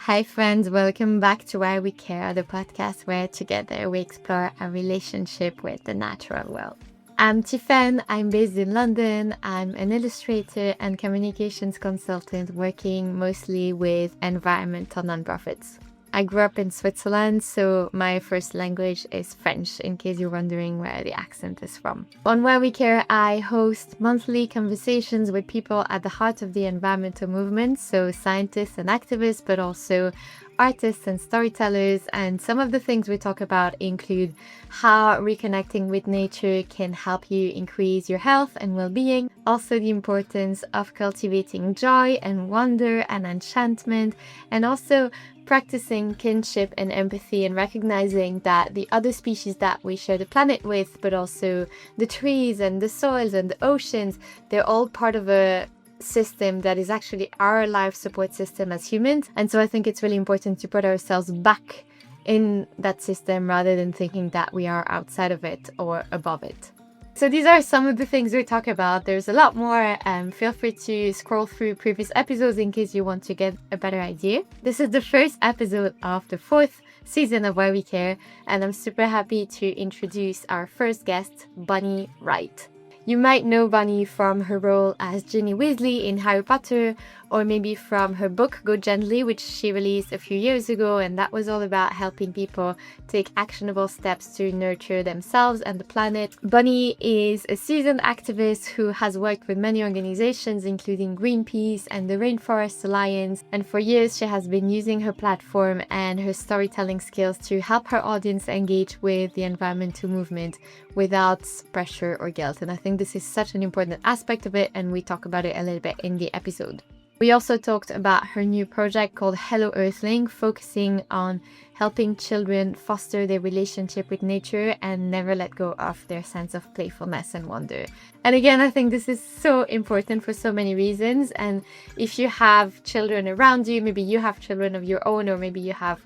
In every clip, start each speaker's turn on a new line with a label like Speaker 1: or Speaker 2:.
Speaker 1: Hi, friends. Welcome back to Why We Care, the podcast where together we explore our relationship with the natural world. I'm Tiffen. I'm based in London. I'm an illustrator and communications consultant working mostly with environmental nonprofits. I grew up in Switzerland, so my first language is French, in case you're wondering where the accent is from. On Why We Care, I host monthly conversations with people at the heart of the environmental movement, so scientists and activists, but also artists and storytellers. And some of the things we talk about include how reconnecting with nature can help you increase your health and well-being, also the importance of cultivating joy and wonder and enchantment, and also practicing kinship and empathy and recognizing that the other species that we share the planet with, but also the trees and the soils and the oceans, they're all part of a system that is actually our life support system as humans. And so I think it's really important to put ourselves back in that system rather than thinking that we are outside of it or above it. So these are some of the things we talk about. There's a lot more. Feel free to scroll through previous episodes in case you want to get a better idea. This is the first episode of the fourth season of Why We Care, and I'm super happy to introduce our first guest, Bonnie Wright. You might know Bonnie from her role as Ginny Weasley in Harry Potter, or maybe from her book Go Gently, which she released a few years ago, and that was all about helping people take actionable steps to nurture themselves and the planet. Bonnie is a seasoned activist who has worked with many organizations, including Greenpeace and the Rainforest Alliance, and for years she has been using her platform and her storytelling skills to help her audience engage with the environmental movement without pressure or guilt. And I think this is such an important aspect of it, and we talk about it a little bit in the episode. We also talked about her new project called Hello Earthling, focusing on helping children foster their relationship with nature and never let go of their sense of playfulness and wonder. And again, I think this is so important for so many reasons. And if you have children around you, maybe you have children of your own, or maybe you have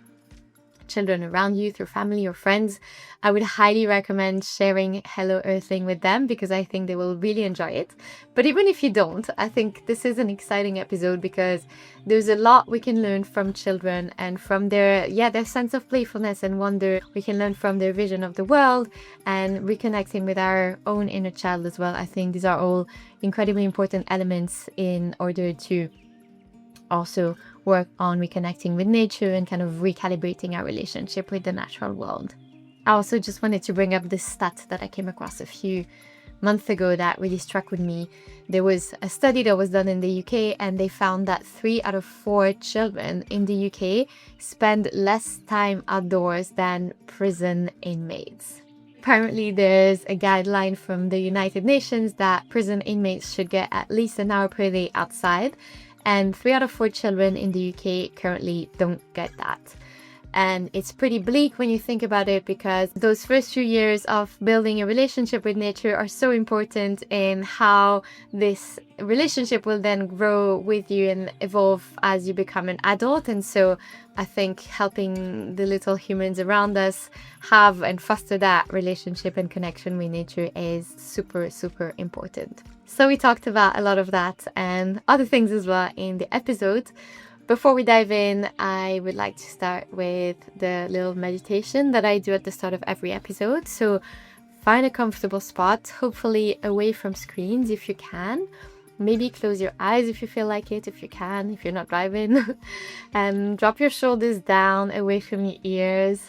Speaker 1: children around you through family or friends, I would highly recommend sharing Hello Earthling with them because I think they will really enjoy it. But even if you don't, I think this is an exciting episode because there's a lot we can learn from children and from their sense of playfulness and wonder. We can learn from their vision of the world and reconnecting with our own inner child as well. I think these are all incredibly important elements in order to also work on reconnecting with nature and kind of recalibrating our relationship with the natural world. I also just wanted to bring up this stat that I came across a few months ago that really struck with me. There was a study that was done in the UK, and they found that 3 out of 4 children in the UK spend less time outdoors than prison inmates. Apparently, there's a guideline from the United Nations that prison inmates should get at least an hour per day outside, and 3 out of 4 children in the UK currently don't get that. And it's pretty bleak when you think about it, because those first few years of building a relationship with nature are so important in how this relationship will then grow with you and evolve as you become an adult. And so I think helping the little humans around us have and foster that relationship and connection with nature is super, super important. So we talked about a lot of that and other things as well in the episode. Before we dive in, I would like to start with the little meditation that I do at the start of every episode. So find a comfortable spot, hopefully away from screens if you can. Maybe close your eyes if you feel like it, if you can, if you're not driving. And drop your shoulders down away from your ears.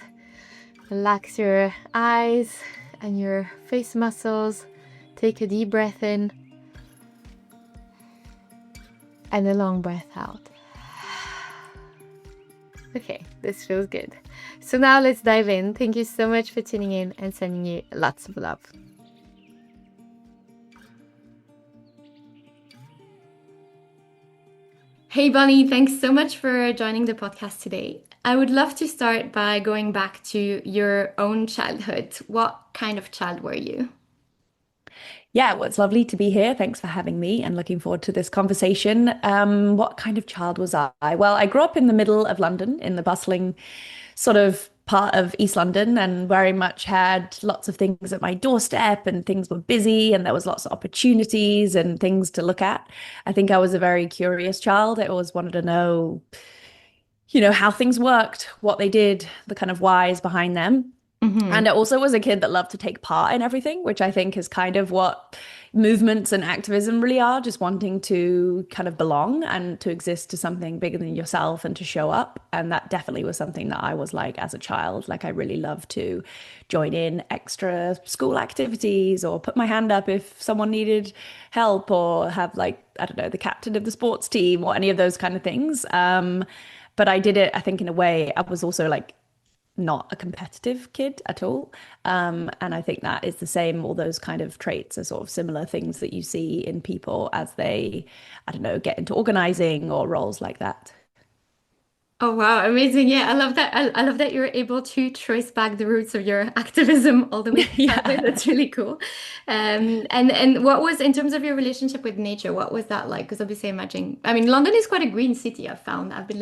Speaker 1: Relax your eyes and your face muscles. Take a deep breath in and a long breath out. Okay, this feels good. So now let's dive in. Thank you so much for tuning in and sending you lots of love. Hey Bonnie, thanks so much for joining the podcast today. I would love to start by going back to your own childhood. What kind of child were you?
Speaker 2: Yeah, well, it's lovely to be here. Thanks for having me and looking forward to this conversation. What kind of child was I? Well, I grew up in the middle of London, in the bustling sort of part of East London, and very much had lots of things at my doorstep, and things were busy, and there was lots of opportunities and things to look at. I think I was a very curious child. I always wanted to know, how things worked, what they did, the kind of whys behind them.
Speaker 1: Hmm.
Speaker 2: And I also was a kid that loved to take part in everything, which I think is kind of what movements and activism really are, just wanting to kind of belong and to exist to something bigger than yourself and to show up. And that definitely was something that I was like as a child. Like I really loved to join in extra school activities or put my hand up if someone needed help or have like, I don't know, the captain of the sports team or any of those kind of things. But I did it, I think, in a way, I was also like not a competitive kid at all. And I think that is the same, all those kind of traits are sort of similar things that you see in people as they, I don't know, get into organizing or roles like that.
Speaker 1: Oh wow, amazing. Yeah, I love that. I love that you're able to trace back the roots of your activism all the way to childhood.
Speaker 2: Yeah.
Speaker 1: That's really cool. And what was in terms of your relationship with nature, what was that like? Because obviously imagine, I mean, London is quite a green city, I've found. I've been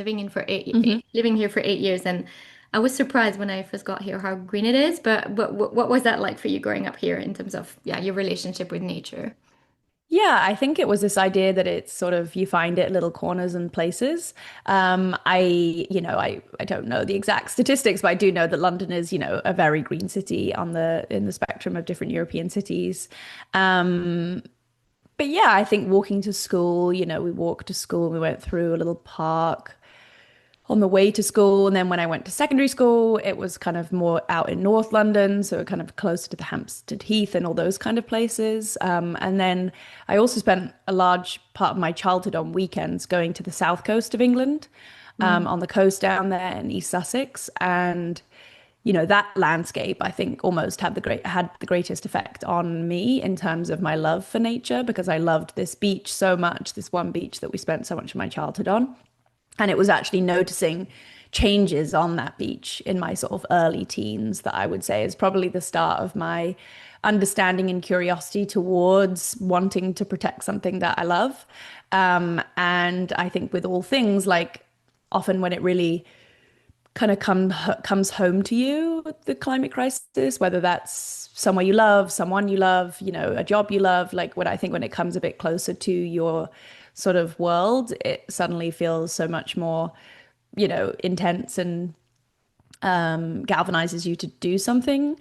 Speaker 2: hmm
Speaker 1: living here for 8 years, and I was surprised when I first got here how green it is. But what was that like for you growing up here in terms of yeah, your relationship with nature?
Speaker 2: Yeah, I think it was this idea that it's sort of you find it at little corners and places. I don't know the exact statistics, but I do know that London is, a very green city on the in the spectrum of different European cities. Um, But yeah, I think walking to school, we walked to school, we went through a little park on the way to school. And then when I went to secondary school, it was kind of more out in North London, so kind of closer to the Hampstead Heath and all those kind of places. And then I also spent a large part of my childhood on weekends going to the south coast of England,
Speaker 1: Mm.
Speaker 2: on the coast down there in East Sussex. And that landscape I think almost had the greatest effect on me in terms of my love for nature because I loved this beach so much, this one beach that we spent so much of my childhood on. And it was actually noticing changes on that beach in my sort of early teens that I would say is probably the start of my understanding and curiosity towards wanting to protect something that I love. And I think with all things, like often when it really kind of comes home to you, the climate crisis, whether that's somewhere you love, someone you love, a job you love, like when it comes a bit closer to your sort of world, it suddenly feels so much more, intense and galvanizes you to do something.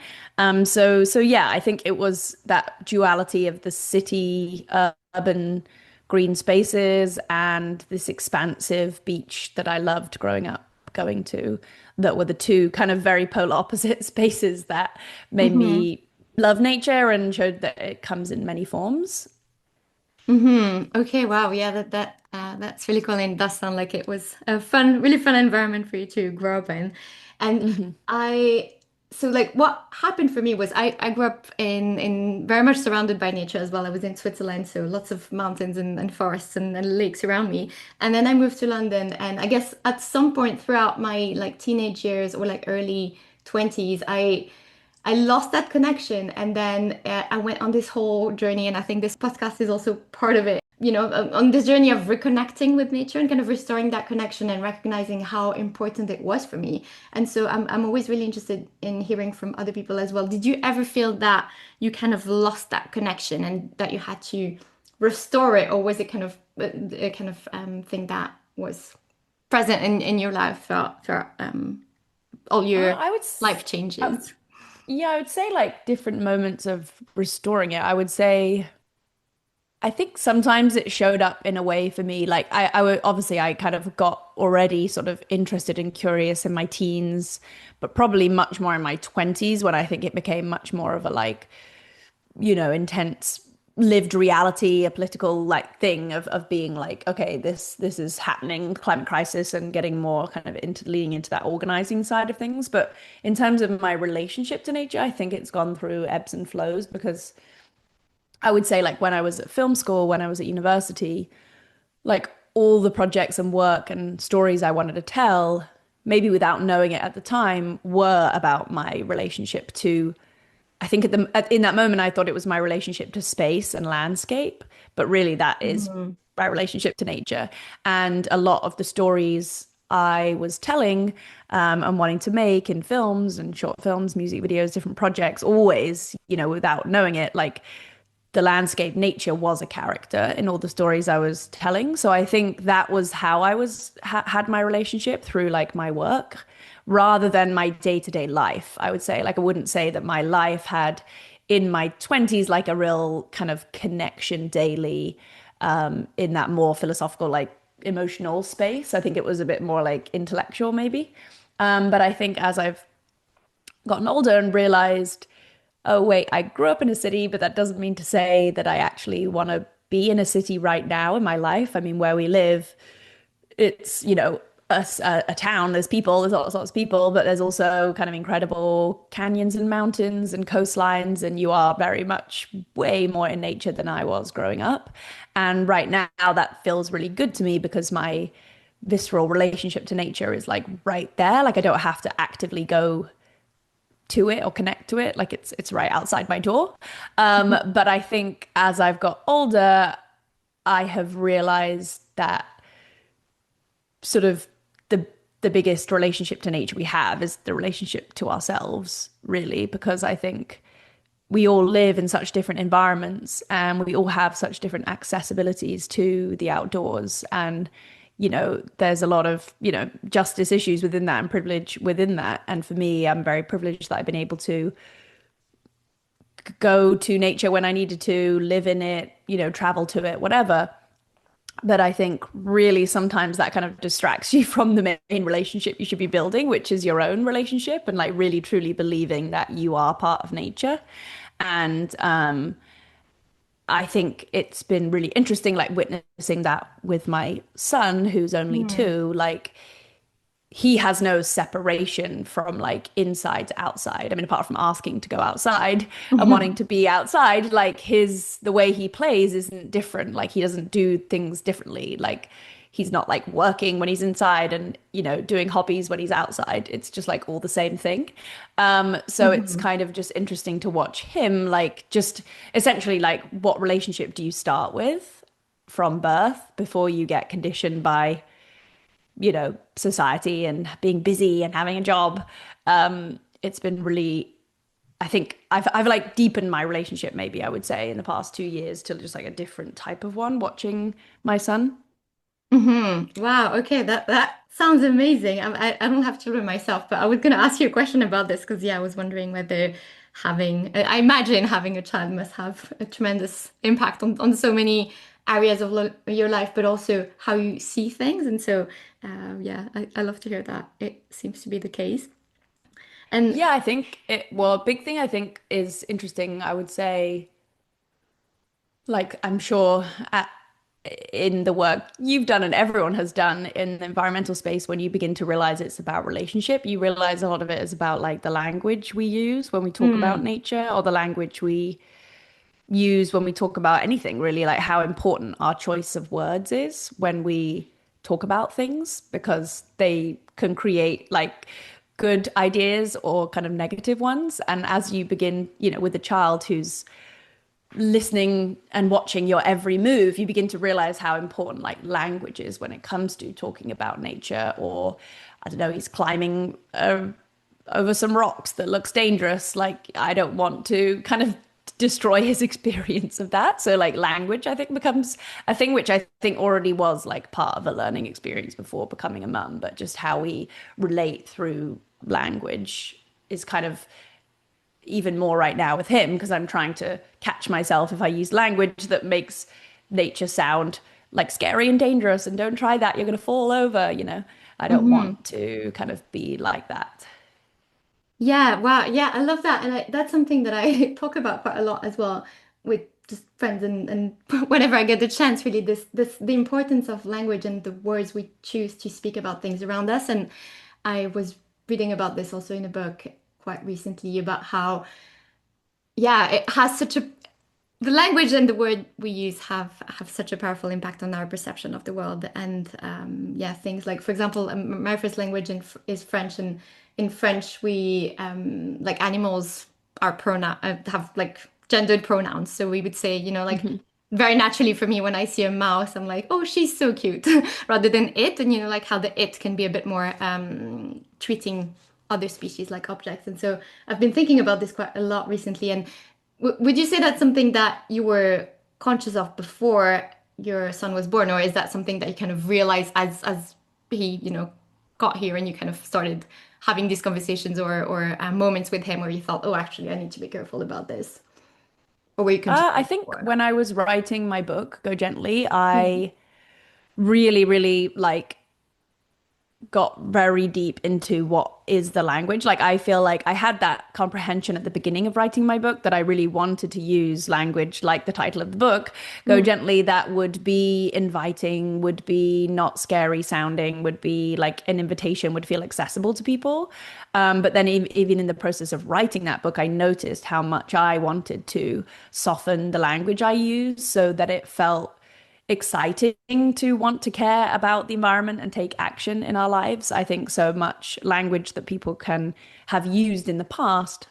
Speaker 2: So yeah, I think it was that duality of the city, urban green spaces and this expansive beach that I loved growing up going to, that were the two kind of very polar opposite spaces that made
Speaker 1: Hmm.
Speaker 2: me love nature and showed that it comes in many forms.
Speaker 1: Okay, wow. Yeah, that's really cool and it does sound like it was a really fun environment for you to grow up in. And
Speaker 2: hmm
Speaker 1: I so like what happened for me was I grew up in very much surrounded by nature as well. I was in Switzerland, so lots of mountains and forests and lakes around me. And then I moved to London and I guess at some point throughout my like teenage years or like early 20s, I lost that connection. And then I went on this whole journey, and I think this podcast is also part of it, on this journey of reconnecting with nature and kind of restoring that connection and recognizing how important it was for me. And so I'm always really interested in hearing from other people as well. Did you ever feel that you kind of lost that connection and that you had to restore it, or was it kind of a kind of thing that was present in your life throughout all your
Speaker 2: I would,
Speaker 1: life
Speaker 2: s-
Speaker 1: changes?
Speaker 2: yeah, I would say like different moments of restoring it. I would say I think sometimes it showed up in a way for me. Like obviously I kind of got already sort of interested and curious in my teens, but probably much more in my 20s when I think it became much more of a like, intense lived reality, a political like thing of being like, okay, this is happening, climate crisis, and getting more kind of into leaning into that organizing side of things. But in terms of my relationship to nature, I think it's gone through ebbs and flows because I would say like when I was at film school, when I was at university, like all the projects and work and stories I wanted to tell, maybe without knowing it at the time, were about my relationship to, I think in that moment I thought it was my relationship to space and landscape, but really that is
Speaker 1: Mhm.
Speaker 2: my relationship to nature. And a lot of the stories I was telling and wanting to make in films and short films, music videos, different projects, always, without knowing it, like the landscape, nature was a character in all the stories I was telling. So I think that was how I was had my relationship through like my work rather than my day-to-day life. I would say like I wouldn't say that my life had in my 20s like a real kind of connection daily in that more philosophical like emotional space. I think it was a bit more like intellectual maybe. But I think as I've gotten older and realized, oh, wait, I grew up in a city, but that doesn't mean to say that I actually want to be in a city right now in my life. I mean, where we live, it's, a town, there's lots of people, but there's also kind of incredible canyons and mountains and coastlines, and you are very much way more in nature than I was growing up. And right now, that feels really good to me because my visceral relationship to nature is like right there. Like I don't have to actively go to it or connect to it. Like it's right outside my door. But I think as I've got older, I have realized that sort of the the biggest relationship to nature we have is the relationship to ourselves, really, because I think we all live in such different environments and we all have such different accessibilities to the outdoors. And, there's a lot of, justice issues within that and privilege within that. And for me, I'm very privileged that I've been able to go to nature when I needed to, live in it, travel to it, whatever. But I think really sometimes that kind of distracts you from the main relationship you should be building, which is your own relationship and like really truly believing that you are part of nature. And I think it's been really interesting, like witnessing that with my son, who's only
Speaker 1: Hmm.
Speaker 2: 2. Like he has no separation from like inside to outside. I mean, apart from asking to go outside and wanting to be outside, like the way he plays isn't different. Like he doesn't do things differently. Like he's not like working when he's inside and, doing hobbies when he's outside. It's just like all the same thing. So it's
Speaker 1: Mhm.
Speaker 2: kind of just interesting to watch him, like just essentially like what relationship do you start with from birth before you get conditioned by society and being busy and having a job. It's been really, I think I've like deepened my relationship, maybe I would say, in the past 2 years to just like a different type of one, watching my son.
Speaker 1: Wow. Okay. That sounds amazing. I don't have children myself, but I was going to ask you a question about this because yeah, I was wondering whether I imagine having a child must have a tremendous impact on so many areas of lo your life, but also how you see things. And so, yeah, I love to hear that. It seems to be the case. And
Speaker 2: Yeah, I think well, a big thing I think is interesting, I would say, like I'm sure in the work you've done and everyone has done in the environmental space, when you begin to realize it's about relationship, you realize a lot of it is about like the language we use when we talk about
Speaker 1: mm,
Speaker 2: nature or the language we use when we talk about anything, really, like how important our choice of words is when we talk about things, because they can create like good ideas or kind of negative ones. And as you begin, with a child who's listening and watching your every move, you begin to realize how important like language is when it comes to talking about nature. Or I don't know, he's climbing over some rocks that looks dangerous. Like I don't want to kind of destroy his experience of that. So like language, I think becomes a thing which I think already was like part of a learning experience before becoming a mum, but just how we relate through language is kind of even more right now with him, because I'm trying to catch myself if I use language that makes nature sound like scary and dangerous and don't try that, you're going to fall over. I don't
Speaker 1: mhm.
Speaker 2: want to kind of be like that.
Speaker 1: Yeah, wow. Yeah, I love that. And that's something that I talk about quite a lot as well with just friends and whenever I get the chance, really, this the importance of language and the words we choose to speak about things around us. And I was reading about this also in a book quite recently about how, yeah, it has such a the language and the word we use have such a powerful impact on our perception of the world. And yeah, things like, for example, my first language is French, and in French we like animals are pronoun have like gendered pronouns. So we would say, like
Speaker 2: Mhm.
Speaker 1: very naturally for me when I see a mouse, I'm like, oh, she's so cute, rather than it. And like how the it can be a bit more treating other species like objects. And so I've been thinking about this quite a lot recently, and Would you say that's something that you were conscious of before your son was born, or is that something that you kind of realized as he, got here and you kind of started having these conversations or moments with him where you thought, oh, actually, I need to be careful about this, or were you conscious of
Speaker 2: I
Speaker 1: it
Speaker 2: think
Speaker 1: before?
Speaker 2: when I was writing my book, Go Gently, I really, really like got very deep into what is the language. Like I feel like I had that comprehension at the beginning of writing my book that I really wanted to use language like the title of the book, Go
Speaker 1: Mm.
Speaker 2: Gently, that would be inviting, would be not scary sounding, would be like an invitation, would feel accessible to people. But then even in the process of writing that book, I noticed how much I wanted to soften the language I use so that it felt exciting to want to care about the environment and take action in our lives. I think so much language that people can have used in the past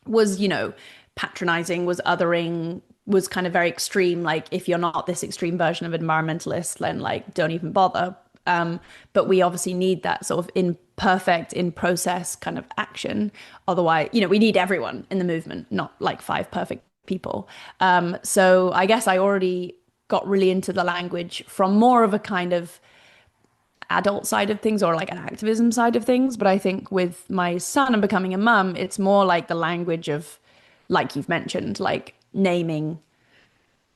Speaker 2: was, patronizing, was othering, was kind of very extreme. Like, if you're not this extreme version of environmentalist, then like, don't even bother. But we obviously need that sort of imperfect, in process kind of action. Otherwise, we need everyone in the movement, not like five perfect people. So I guess I already got really into the language from more of a kind of adult side of things or like an activism side of things. But I think with my son and becoming a mum, it's more like the language of, like you've mentioned, like naming,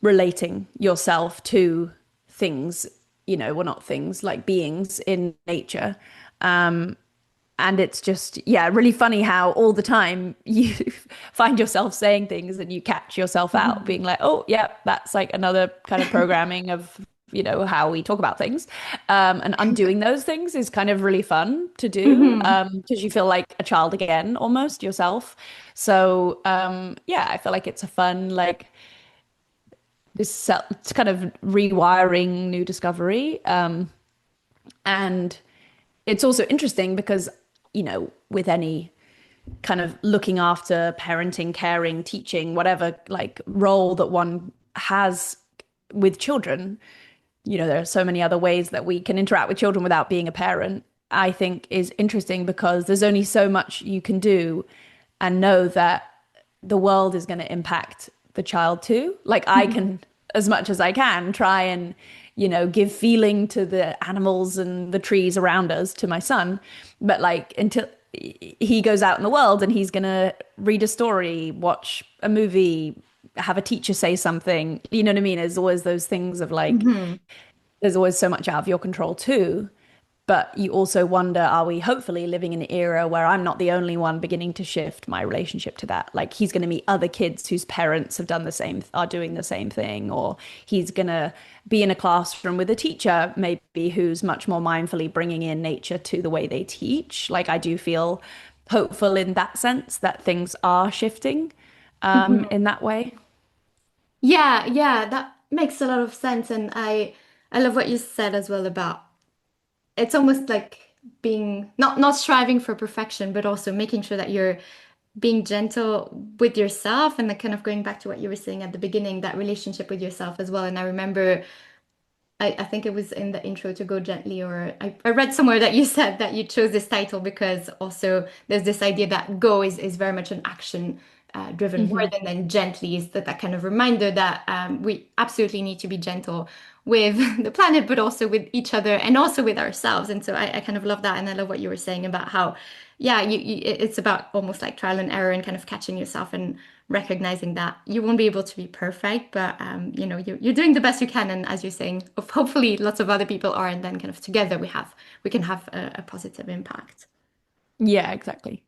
Speaker 2: relating yourself to things, well, not things, like beings in nature. And it's just, yeah, really funny how all the time you find yourself saying things and you catch yourself out being like, oh, yeah, that's like another kind of programming of, how we talk about things. And undoing those things is kind of really fun to do
Speaker 1: Hmm.
Speaker 2: because you feel like a child again, almost yourself. So, yeah, I feel like it's a fun, like, it's kind of rewiring new discovery. And it's also interesting because, with any kind of looking after, parenting, caring, teaching, whatever like role that one has with children, there are so many other ways that we can interact with children without being a parent, I think is interesting because there's only so much you can do and know that the world is going to impact the child too. Like I can, as much as I can, try and, give feeling to the animals and the trees around us to my son. But like until he goes out in the world and he's going to read a story, watch a movie, have a teacher say something, you know what I mean? There's always those things of like,
Speaker 1: Hmm.
Speaker 2: there's always so much out of your control too. But you also wonder, are we hopefully living in an era where I'm not the only one beginning to shift my relationship to that? Like he's going to meet other kids whose parents have done the same, are doing the same thing, or he's going to be in a classroom with a teacher, maybe who's much more mindfully bringing in nature to the way they teach. Like I do feel hopeful in that sense that things are shifting in that way.
Speaker 1: Yeah, yeah, that makes a lot of sense. And I love what you said as well about it's almost like being not striving for perfection, but also making sure that you're being gentle with yourself and then kind of going back to what you were saying at the beginning, that relationship with yourself as well. And I remember I think it was in the intro to Go Gently, or I read somewhere that you said that you chose this title because also there's this idea that go is very much an action driven word,
Speaker 2: Hmm.
Speaker 1: and then gently is that kind of reminder that we absolutely need to be gentle with the planet, but also with each other and also with ourselves. And so I kind of love that. And I love what you were saying about how, yeah, it's about almost like trial and error and kind of catching yourself and recognizing that you won't be able to be perfect, but you're doing the best you can. And as you're saying, hopefully lots of other people are, and then kind of together we can have a positive impact.
Speaker 2: Yeah, exactly.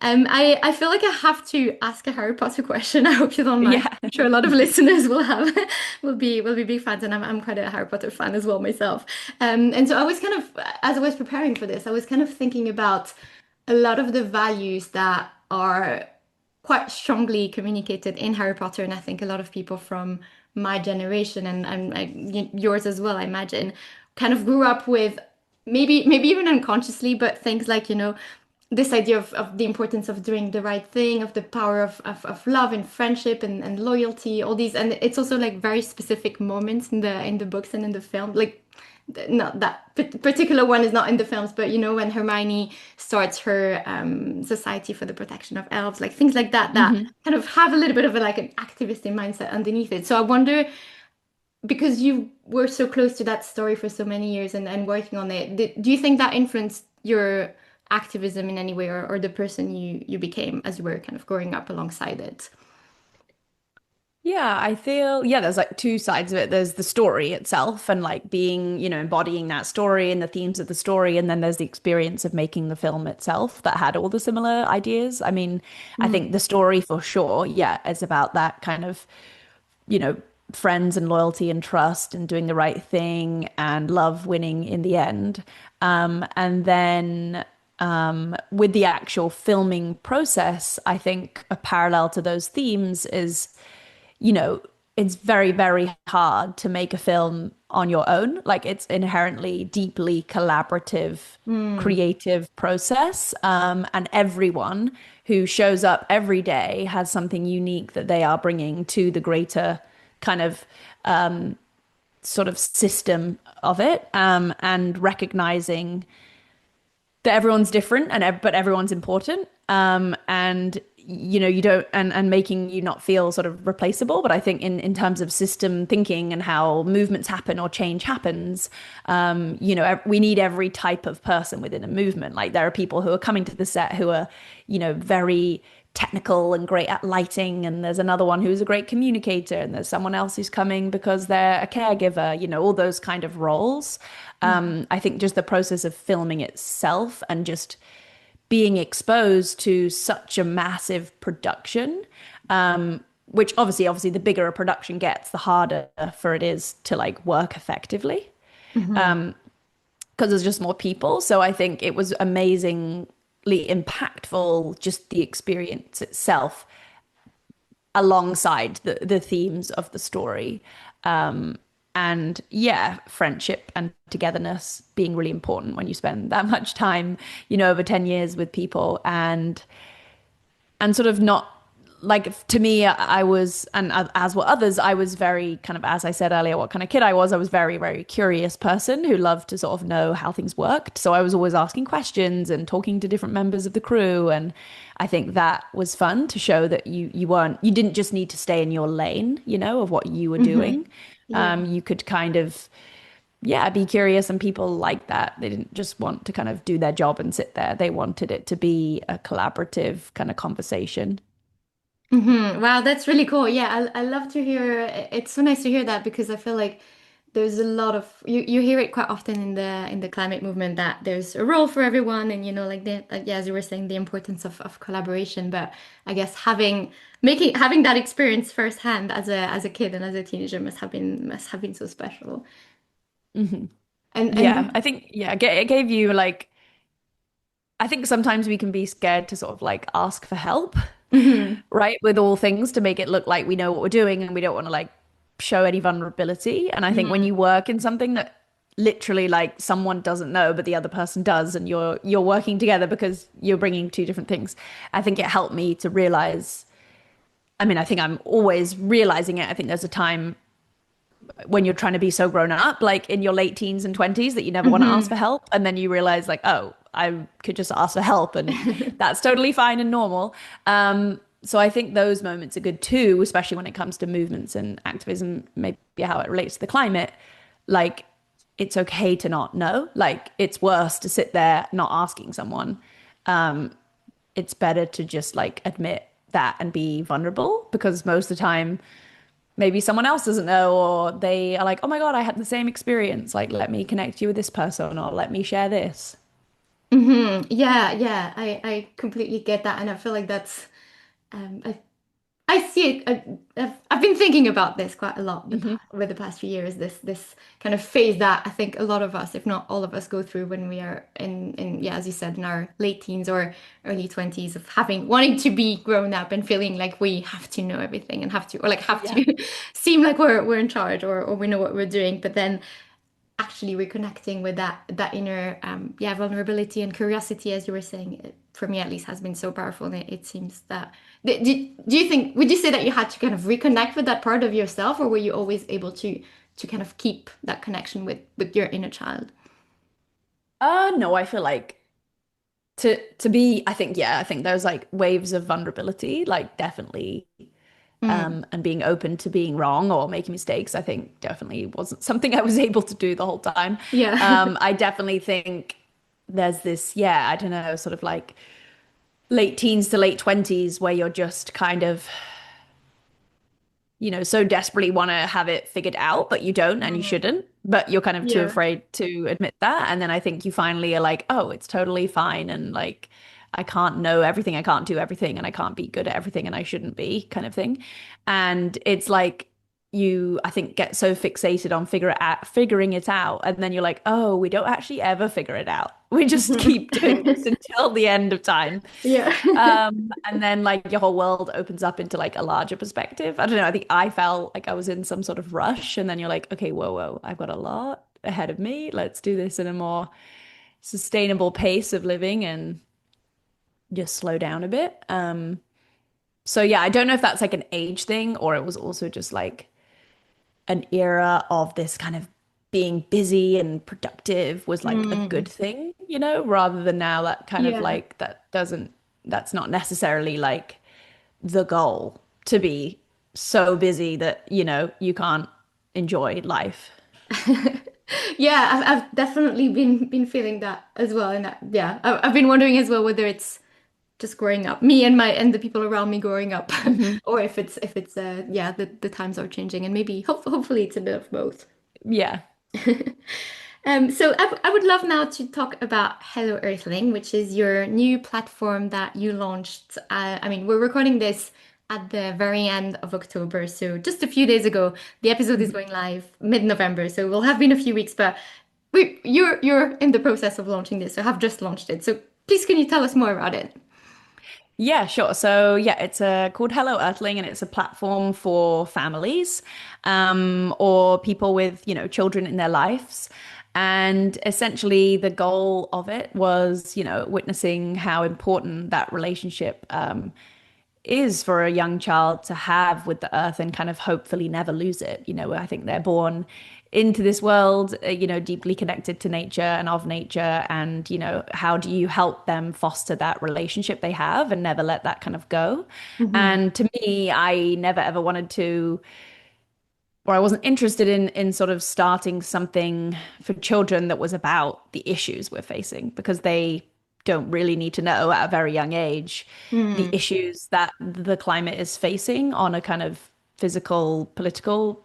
Speaker 1: I feel like I have to ask a Harry Potter question. I hope you don't mind.
Speaker 2: Yeah.
Speaker 1: I'm sure a lot of listeners will have will be big fans, and I'm quite a Harry Potter fan as well myself. And so I was kind of, as I was preparing for this, I was kind of thinking about a lot of the values that are quite strongly communicated in Harry Potter, and I think a lot of people from my generation and yours as well, I imagine, kind of grew up with maybe even unconsciously, but things like, this idea of the importance of doing the right thing, of the power of love and friendship and loyalty, all these, and it's also like very specific moments in the books and in the film. Like not that particular one is not in the films, but you know, when Hermione starts her society for the protection of elves, like things like that, that
Speaker 2: Hmm.
Speaker 1: kind of have a little bit of a, like an activistic mindset underneath it. So I wonder, because you were so close to that story for so many years and working on it, do you think that influenced your activism in any way, or the person you became as you were kind of growing up alongside it?
Speaker 2: Yeah, I feel, yeah, there's like two sides of it. There's the story itself and like being, embodying that story and the themes of the story. And then there's the experience of making the film itself that had all the similar ideas. I mean, I think the story for sure, yeah, is about that kind of, you know, friends and loyalty and trust and doing the right thing and love winning in the end. And then with the actual filming process, I think a parallel to those themes is, you know, it's very, very hard to make a film on your own. Like it's inherently deeply collaborative,
Speaker 1: Mm.
Speaker 2: creative process. And everyone who shows up every day has something unique that they are bringing to the greater kind of sort of system of it. And recognizing that everyone's different but everyone's important. And you don't and making you not feel sort of replaceable. But I think in terms of system thinking and how movements happen or change happens, we need every type of person within a movement. Like there are people who are coming to the set who are, very technical and great at lighting, and there's another one who's a great communicator, and there's someone else who's coming because they're a caregiver, all those kind of roles. I think just the process of filming itself and just being exposed to such a massive production, which obviously the bigger a production gets, the harder for it is to like work effectively
Speaker 1: Mhm.
Speaker 2: because there's just more people. So I think it was amazingly impactful, just the experience itself alongside the themes of the story. And yeah, friendship and togetherness being really important when you spend that much time, over 10 years with people, and sort of not like, to me, I was, and as were others, I was very kind of, as I said earlier, what kind of kid I was very, very curious person who loved to sort of know how things worked. So I was always asking questions and talking to different members of the crew. And I think that was fun to show that you didn't just need to stay in your lane, of what you were
Speaker 1: Mhm.
Speaker 2: doing.
Speaker 1: Yeah.
Speaker 2: You could kind of, yeah, be curious, and people like that. They didn't just want to kind of do their job and sit there. They wanted it to be a collaborative kind of conversation.
Speaker 1: Wow, that's really cool. Yeah, I love to hear. It's so nice to hear that, because I feel like there's a lot of, you hear it quite often in the climate movement, that there's a role for everyone, and you know, like yeah, as you were saying, the importance of collaboration. But I guess having that experience firsthand as a kid and as a teenager must have been so special.
Speaker 2: Hmm. Yeah,
Speaker 1: And
Speaker 2: I think, yeah, it gave you like, I think sometimes we can be scared to sort of like ask for help,
Speaker 1: mhm,
Speaker 2: right? With all things to make it look like we know what we're doing and we don't want to like show any vulnerability. And I think when
Speaker 1: mhm,
Speaker 2: you work in something that literally like someone doesn't know but the other person does, and you're working together because you're bringing two different things, I think it helped me to realize, I mean, I think I'm always realizing it. I think there's a time when you're trying to be so grown up, like in your late teens and 20s, that you never want to ask
Speaker 1: mhm.
Speaker 2: for help. And then you realize, like, oh, I could just ask for help, and that's totally fine and normal. So I think those moments are good too, especially when it comes to movements and activism, maybe how it relates to the climate. Like, it's okay to not know. Like, it's worse to sit there not asking someone. It's better to just like admit that and be vulnerable, because most of the time, maybe someone else doesn't know, or they are like, oh my God, I had the same experience. Like, let me connect you with this person, or let me share this.
Speaker 1: Yeah, yeah, I completely get that, and I feel like that's I see it. I've been thinking about this quite a lot
Speaker 2: Hmm.
Speaker 1: with the past few years. This kind of phase that I think a lot of us, if not all of us, go through when we are in yeah, as you said, in our late teens or early 20s, of wanting to be grown up and feeling like we have to know everything and have to, or like have
Speaker 2: Yeah.
Speaker 1: to seem like we're in charge, or we know what we're doing. But then actually reconnecting with that inner yeah, vulnerability and curiosity, as you were saying, for me at least, has been so powerful. And it seems that do you think, would you say that you had to kind of reconnect with that part of yourself, or were you always able to
Speaker 3: to kind of keep that connection with your inner child?
Speaker 2: No, I feel like to be, I think, yeah, I think there's like waves of vulnerability, like definitely,
Speaker 3: Mm.
Speaker 2: and being open to being wrong or making mistakes, I think definitely wasn't something I was able to do the whole time.
Speaker 3: Yeah.
Speaker 2: I definitely think there's this, yeah, I don't know, sort of like late teens to late 20s where you're just kind of so desperately want to have it figured out, but you don't and you
Speaker 3: Mm.
Speaker 2: shouldn't, but you're kind of too
Speaker 3: Yeah.
Speaker 2: afraid to admit that. And then I think you finally are like, oh, it's totally fine. And like, I can't know everything, I can't do everything, and I can't be good at everything, and I shouldn't be kind of thing. And it's like, I think, get so fixated on figuring it out. And then you're like, oh, we don't actually ever figure it out. We just keep doing this until the end of time.
Speaker 3: Yeah.
Speaker 2: And then like your whole world opens up into like a larger perspective. I don't know. I think I felt like I was in some sort of rush, and then you're like, okay, whoa, whoa, I've got a lot ahead of me. Let's do this in a more sustainable pace of living and just slow down a bit. So yeah, I don't know if that's like an age thing or it was also just like an era of this kind of being busy and productive was like a
Speaker 3: Mm.
Speaker 2: good thing, rather than now that kind of
Speaker 3: Yeah.
Speaker 2: like that's not necessarily like the goal to be so busy that, you can't enjoy life.
Speaker 3: Yeah, I've definitely been feeling that as well, and yeah, I've been wondering as well whether it's just growing up, me and my and the people around me growing up,
Speaker 2: Hmm.
Speaker 3: or if it's yeah, the times are changing, and maybe hopefully it's a bit of both.
Speaker 2: Yeah.
Speaker 3: So I would love now to talk about Hello Earthling, which is your new platform that you launched. I mean, we're recording this at the very end of October, so just a few days ago. The episode is
Speaker 2: Mhm.
Speaker 3: going live mid-November, so we'll have been a few weeks, but you're in the process of launching this, so have just launched it. So please, can you tell us more about it?
Speaker 2: Yeah, sure. So yeah, it's called Hello Earthling, and it's a platform for families, or people with, children in their lives. And essentially, the goal of it was, witnessing how important that relationship is for a young child to have with the earth and kind of hopefully never lose it. I think they're born into this world, deeply connected to nature and of nature. And, how do you help them foster that relationship they have and never let that kind of go?
Speaker 3: Hmm.
Speaker 2: And to me, I never ever wanted to, or I wasn't interested in sort of starting something for children that was about the issues we're facing because they don't really need to know at a very young age the
Speaker 3: Hmm.
Speaker 2: issues that the climate is facing on a kind of physical, political,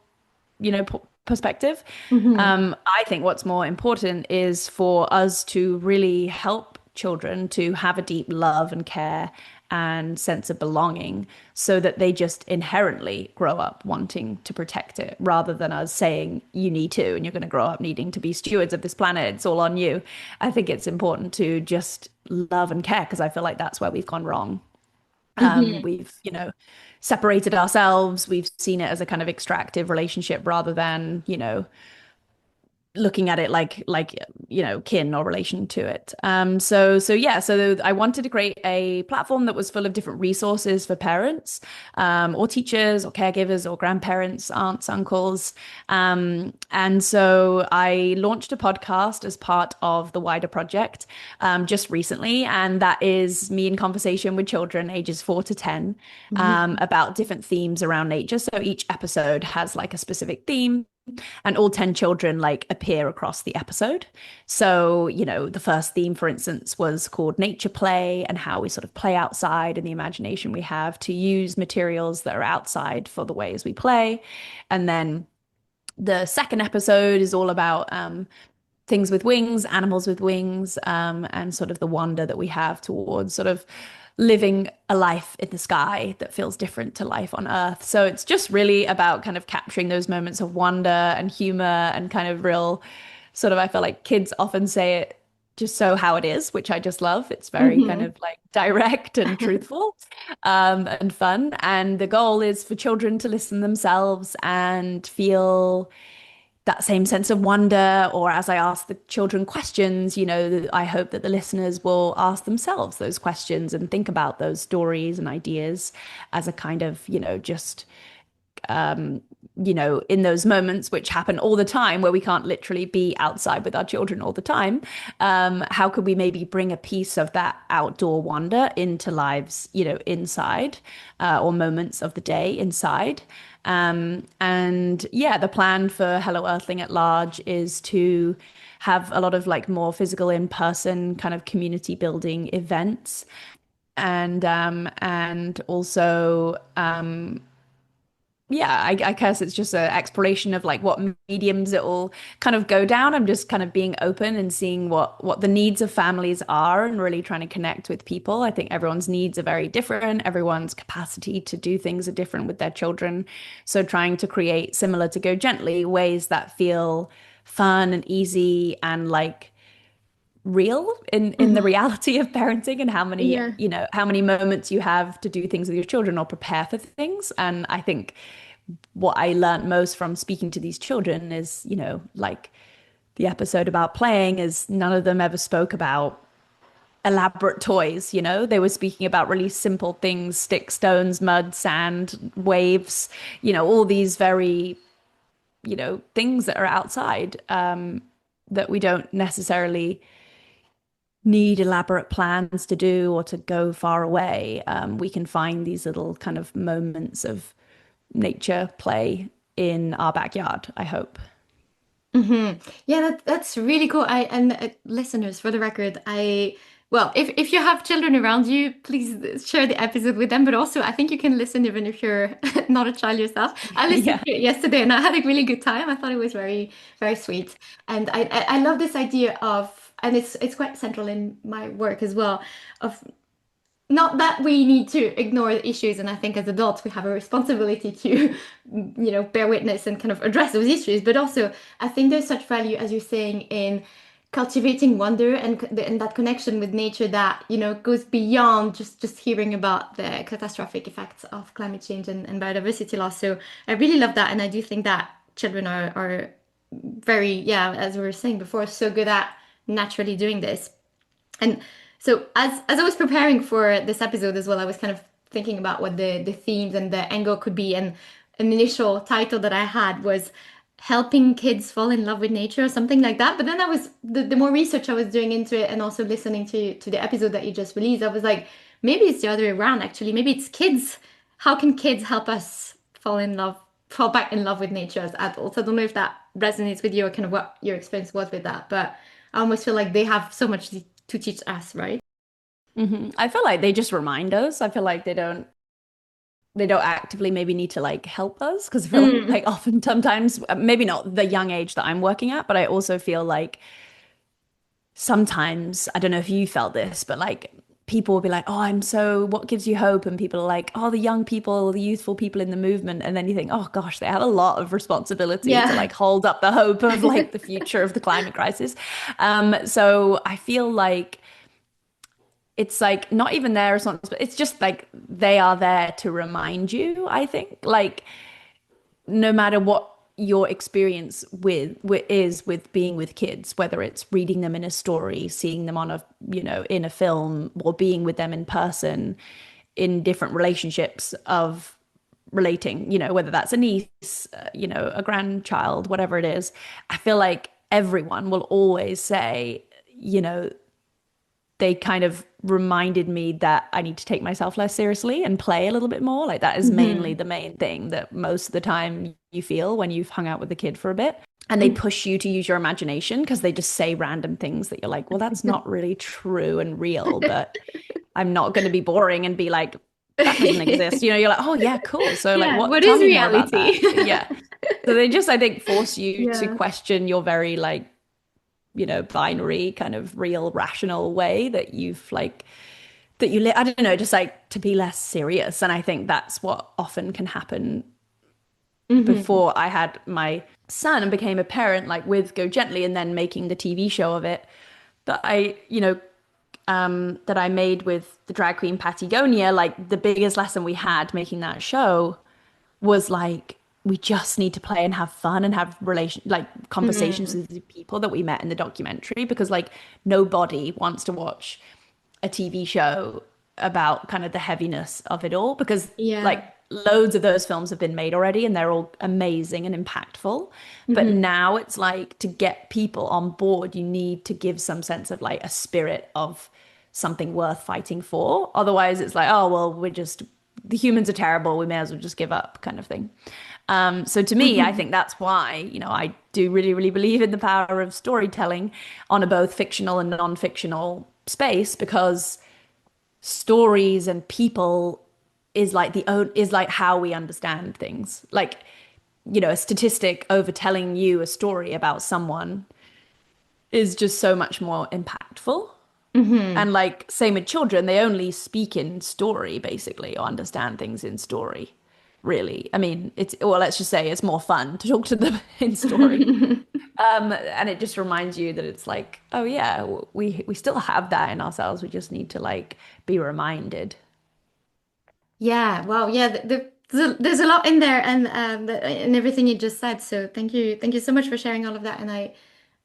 Speaker 2: perspective.
Speaker 3: Hmm.
Speaker 2: I think what's more important is for us to really help children to have a deep love and care and sense of belonging so that they just inherently grow up wanting to protect it rather than us saying you need to and you're going to grow up needing to be stewards of this planet. It's all on you. I think it's important to just love and care because I feel like that's where we've gone wrong.
Speaker 3: Hmm.
Speaker 2: We've, separated ourselves. We've seen it as a kind of extractive relationship rather than, looking at it like kin or relation to it. So yeah, so I wanted to create a platform that was full of different resources for parents, or teachers or caregivers or grandparents, aunts, uncles. And so I launched a podcast as part of the wider project, just recently, and that is me in conversation with children ages 4 to 10,
Speaker 3: Hmm.
Speaker 2: about different themes around nature. So each episode has like a specific theme and all 10 children like appear across the episode. So, the first theme, for instance, was called nature play and how we sort of play outside and the imagination we have to use materials that are outside for the ways we play. And then the second episode is all about things with wings, animals with wings, and sort of the wonder that we have towards sort of living a life in the sky that feels different to life on Earth. So it's just really about kind of capturing those moments of wonder and humor and kind of real sort of, I feel like kids often say it just so how it is, which I just love. It's very kind
Speaker 3: Hmm.
Speaker 2: of like direct and truthful, and fun. And the goal is for children to listen themselves and feel that same sense of wonder, or as I ask the children questions, I hope that the listeners will ask themselves those questions and think about those stories and ideas as a kind of, just in those moments which happen all the time where we can't literally be outside with our children all the time, how could we maybe bring a piece of that outdoor wonder into lives, inside, or moments of the day inside? And yeah, the plan for Hello Earthling at large is to have a lot of like more physical in-person kind of community building events, and also yeah, I guess it's just an exploration of like what mediums it will kind of go down. I'm just kind of being open and seeing what the needs of families are and really trying to connect with people. I think everyone's needs are very different. Everyone's capacity to do things are different with their children. So trying to create, similar to Go Gently, ways that feel fun and easy and like real in the
Speaker 3: Mhm.
Speaker 2: reality of parenting, and how many,
Speaker 3: Yeah.
Speaker 2: how many moments you have to do things with your children or prepare for things. And I think what I learned most from speaking to these children is, like the episode about playing, is none of them ever spoke about elaborate toys. They were speaking about really simple things: sticks, stones, mud, sand, waves, all these very, things that are outside, that we don't necessarily need elaborate plans to do or to go far away. We can find these little kind of moments of nature play in our backyard, I hope.
Speaker 3: Yeah, that's really cool. I and listeners, for the record, well, if you have children around you, please share the episode with them. But also, I think you can listen even if you're not a child yourself. I listened
Speaker 2: Yeah.
Speaker 3: to it yesterday and I had a really good time. I thought it was very, very sweet, and I love this idea of, and it's quite central in my work as well, of not that we need to ignore the issues, and I think as adults we have a responsibility to bear witness and kind of address those issues, but also I think there's such value, as you're saying, in cultivating wonder and that connection with nature that goes beyond just hearing about the catastrophic effects of climate change and biodiversity loss. So I really love that, and I do think that children are very, yeah, as we were saying before, so good at naturally doing this. And so as I was preparing for this episode as well, I was kind of thinking about what the themes and the angle could be. And an initial title that I had was helping kids fall in love with nature or something like that. But then I was the more research I was doing into it and also listening to the episode that you just released, I was like, maybe it's the other way around actually. Maybe it's kids. How can kids help us fall back in love with nature as adults? I don't know if that resonates with you or kind of what your experience was with that, but I almost feel like they have so much to teach us, right?
Speaker 2: I feel like they just remind us. I feel like they don't actively maybe need to like help us, because I feel
Speaker 3: Mm.
Speaker 2: like often sometimes, maybe not the young age that I'm working at, but I also feel like sometimes, I don't know if you felt this, but like people will be like, oh, what gives you hope? And people are like, oh, the young people, the youthful people in the movement. And then you think, oh gosh, they have a lot of responsibility to
Speaker 3: Yeah.
Speaker 2: like hold up the hope of like the future of the climate crisis. So I feel like it's like not even their responsibility. It's just like they are there to remind you, I think. Like no matter what your experience is with being with kids, whether it's reading them in a story, seeing them on a, in a film, or being with them in person in different relationships of relating, whether that's a niece, a grandchild, whatever it is, I feel like everyone will always say, they kind of reminded me that I need to take myself less seriously and play a little bit more. Like that is mainly
Speaker 3: Hmm.
Speaker 2: the main thing that most of the time you feel when you've hung out with the kid for a bit. And they push you to use your imagination because they just say random things that you're like, well, that's not really true and real, but I'm not going to be boring and be like, that doesn't exist. You're like, oh yeah, cool. So like
Speaker 3: Yeah,
Speaker 2: what,
Speaker 3: what
Speaker 2: tell
Speaker 3: is
Speaker 2: me more about that.
Speaker 3: reality?
Speaker 2: Yeah. So they just, I think, force you to
Speaker 3: Yeah.
Speaker 2: question your very like binary kind of real rational way that you've like that you live. I don't know, just like to be less serious. And I think that's what often can happen.
Speaker 3: Hmm.
Speaker 2: Before I had my son and became a parent, like with Go Gently and then making the TV show of it, that I made with the drag queen Patagonia, like the biggest lesson we had making that show was like we just need to play and have fun and have conversations
Speaker 3: Hmm.
Speaker 2: with the people that we met in the documentary, because like nobody wants to watch a TV show about kind of the heaviness of it all, because like
Speaker 3: Yeah.
Speaker 2: loads of those films have been made already and they're all amazing and impactful. But
Speaker 3: Hmm.
Speaker 2: now it's like to get people on board, you need to give some sense of like a spirit of something worth fighting for. Otherwise, it's like, oh, well, the humans are terrible. We may as well just give up kind of thing. So to me, I think that's why, I do really, really believe in the power of storytelling on a both fictional and non-fictional space because stories and people is like how we understand things. Like, a statistic over telling you a story about someone is just so much more impactful.
Speaker 3: Hmm.
Speaker 2: And like same with children, they only speak in story basically or understand things in story. Really. I mean, well, let's just say it's more fun to talk to them in story. And it just reminds you that it's like, oh yeah, we still have that in ourselves. We just need to like be reminded.
Speaker 3: Yeah, wow. Yeah, there's a lot in there and and everything you just said. So thank you so much for sharing all of that. And I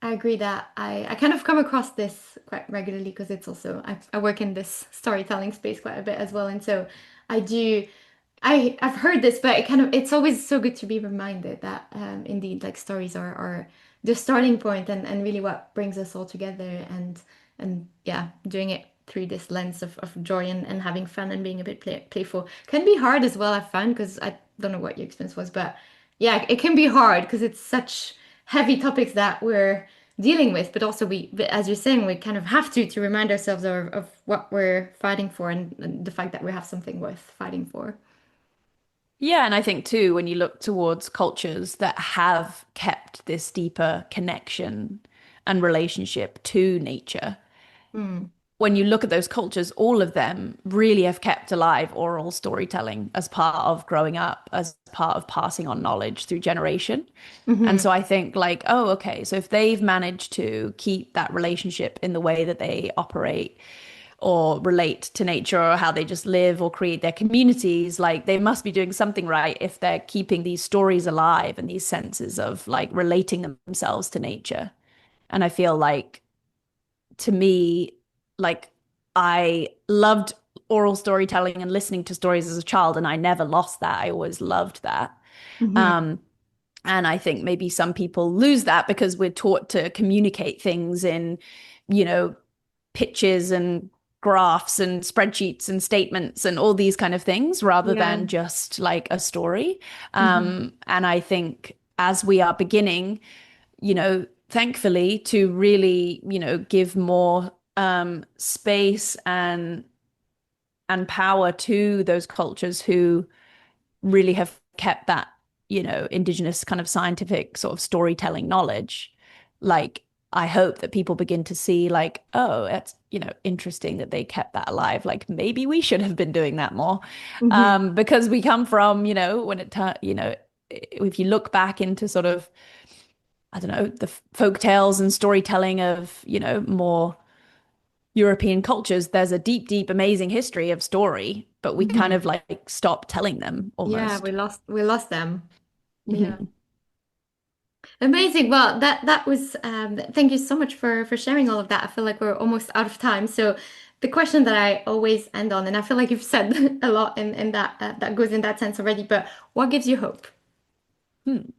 Speaker 3: agree that I kind of come across this quite regularly because it's also I work in this storytelling space quite a bit as well. And so I do I've heard this, but it's always so good to be reminded that indeed like stories are the starting point and really what brings us all together and yeah, doing it through this lens of joy and having fun and being a bit playful can be hard as well, I've found, because I don't know what your experience was, but yeah, it can be hard because it's such heavy topics that we're dealing with, but also but as you're saying, we kind of have to remind ourselves of what we're fighting for and the fact that we have something worth fighting for.
Speaker 2: Yeah, and I think too, when you look towards cultures that have kept this deeper connection and relationship to nature,
Speaker 3: Hmm.
Speaker 2: when you look at those cultures, all of them really have kept alive oral storytelling as part of growing up, as part of passing on knowledge through generation. And
Speaker 3: Hmm.
Speaker 2: so I think like, oh, okay, so if they've managed to keep that relationship in the way that they operate or relate to nature or how they just live or create their communities, like they must be doing something right if they're keeping these stories alive and these senses of like relating themselves to nature. And I feel like to me, like I loved oral storytelling and listening to stories as a child, and I never lost that. I always loved that.
Speaker 3: Hmm.
Speaker 2: Um, and I think maybe some people lose that because we're taught to communicate things in, you know, pitches and graphs and spreadsheets and statements and all these kind of things rather
Speaker 3: Yeah.
Speaker 2: than just like a story.
Speaker 3: Hmm.
Speaker 2: And I think as we are beginning, thankfully to really, give more space and power to those cultures who really have kept that, indigenous kind of scientific sort of storytelling knowledge. Like, I hope that people begin to see, like, oh, it's, interesting that they kept that alive. Like, maybe we should have been doing that more.
Speaker 3: Hmm.
Speaker 2: Because we come from, when if you look back into sort of, I don't know, the folk tales and storytelling of, more European cultures, there's a deep, deep, amazing history of story, but we kind
Speaker 3: Hmm.
Speaker 2: of like stop telling them
Speaker 3: Yeah,
Speaker 2: almost.
Speaker 3: we lost them. Yeah.
Speaker 2: Mhm.
Speaker 3: Amazing. Well, that was thank you so much for sharing all of that. I feel like we're almost out of time. So the question that I always end on, and I feel like you've said a lot in that that goes in that sense already, but what gives you hope?
Speaker 2: Hmm.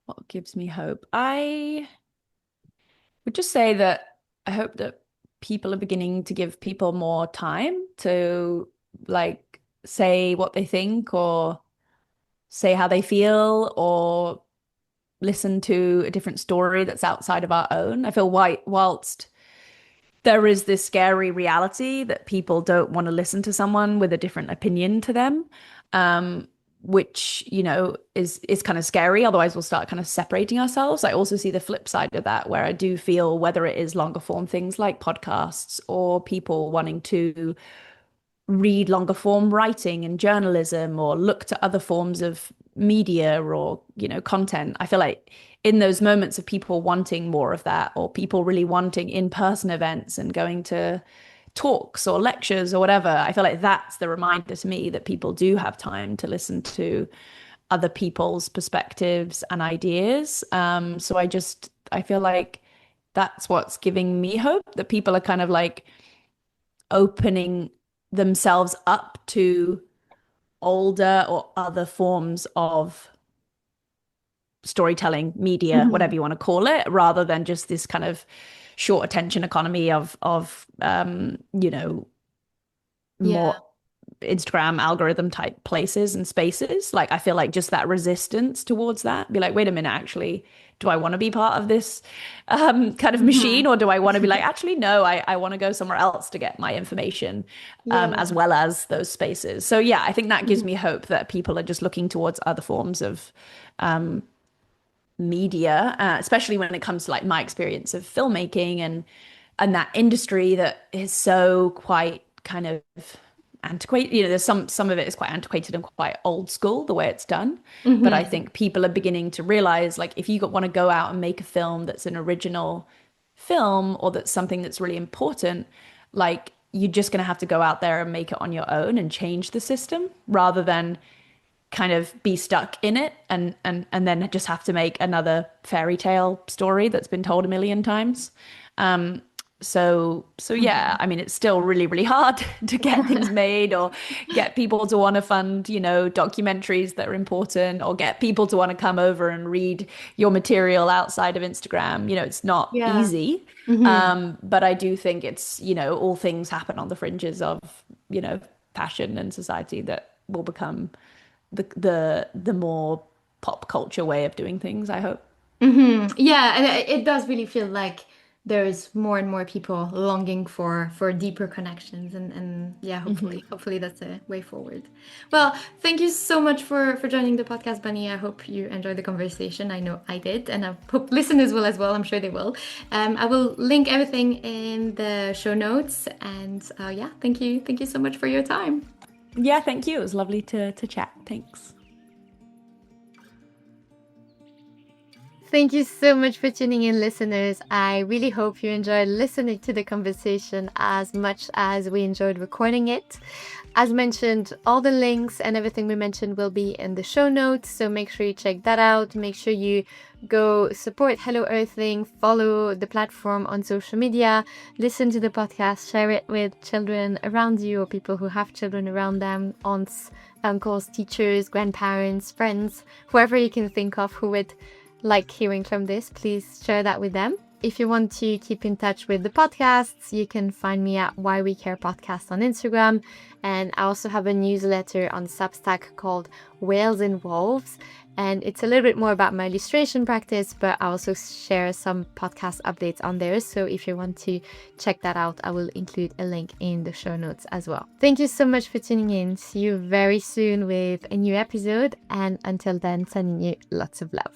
Speaker 2: What gives me hope? I would just say that I hope that people are beginning to give people more time to like say what they think or say how they feel or listen to a different story that's outside of our own. I feel whilst there is this scary reality that people don't want to listen to someone with a different opinion to them, um, which, is kind of scary. Otherwise, we'll start kind of separating ourselves. I also see the flip side of that, where I do feel whether it is longer form things like podcasts or people wanting to read longer form writing and journalism or look to other forms of media or content. I feel like in those moments of people wanting more of that or people really wanting in-person events and going to talks or lectures or whatever, I feel like that's the reminder to me that people do have time to listen to other people's perspectives and ideas. So I feel like that's what's giving me hope, that people are kind of like opening themselves up to older or other forms of storytelling, media, whatever you want to call it, rather than just this kind of short attention economy of you know,
Speaker 3: Yeah.
Speaker 2: more Instagram algorithm type places and spaces. Like I feel like just that resistance towards that, be like, wait a minute, actually, do I want to be part of this kind of machine, or do I want to be like, actually, no, I want to go somewhere else to get my information,
Speaker 3: Yeah.
Speaker 2: as well as those spaces. So yeah, I think that gives me hope that people are just looking towards other forms of media, especially when it comes to like my experience of filmmaking and that industry that is so quite kind of antiquated. You know, there's some of it is quite antiquated and quite old school the way it's done. But I think people are beginning to realize, like, if you want to go out and make a film that's an original film or that's something that's really important, like you're just going to have to go out there and make it on your own and change the system rather than kind of be stuck in it and then just have to make another fairy tale story that's been told a million times. So yeah, I mean, it's still really, really hard to get things made or get people to want to fund, you know, documentaries that are important or get people to want to come over and read your material outside of Instagram. You know, it's not
Speaker 3: Yeah.
Speaker 2: easy. But I do think it's, you know, all things happen on the fringes of, you know, fashion and society that will become the more pop culture way of doing things, I hope.
Speaker 3: Yeah, and it does really feel like there's more and more people longing for deeper connections and yeah, hopefully that's a way forward. Well, thank you so much for joining the podcast, Bunny. I hope you enjoyed the conversation. I know I did, and I hope listeners will as well. I'm sure they will. I will link everything in the show notes, and yeah, thank you so much for your time.
Speaker 2: Yeah, thank you. It was lovely to chat. Thanks.
Speaker 1: Thank you so much for tuning in, listeners. I really hope you enjoyed listening to the conversation as much as we enjoyed recording it. As mentioned, all the links and everything we mentioned will be in the show notes, so make sure you check that out. Make sure you go support Hello Earthling, follow the platform on social media, listen to the podcast, share it with children around you or people who have children around them, aunts, uncles, teachers, grandparents, friends, whoever you can think of who would like hearing from this. Please share that with them. If you want to keep in touch with the podcasts, you can find me at Why We Care Podcast on Instagram. And I also have a newsletter on Substack called Whales and Wolves. And it's a little bit more about my illustration practice, but I also share some podcast updates on there. So if you want to check that out, I will include a link in the show notes as well. Thank you so much for tuning in. See you very soon with a new episode. And until then, sending you lots of love.